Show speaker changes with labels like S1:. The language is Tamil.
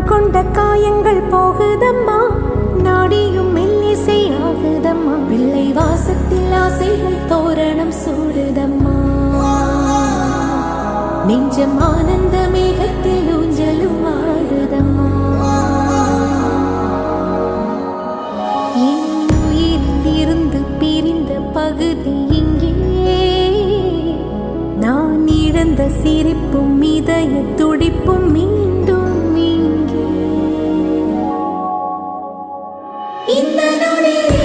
S1: கொண்ட காயங்கள் போகுதம்மா, நாடியும் மெல்லிசை ஆகுதம்மா, வெள்ளை வாசத்தில் ஆசைகள் தோரணம் சூடுதம்மா, நெஞ்சம் ஆனந்த மேகத்தில் ஊஞ்சலும் ஆடுதம்மா. என் உயிரிலிருந்து பிரிந்த பகுதி இங்கே, நான் இழந்த சிரிப்பும் இதய துடிப்பும் மீண்டும் இங்கே. இந்த நொடியில்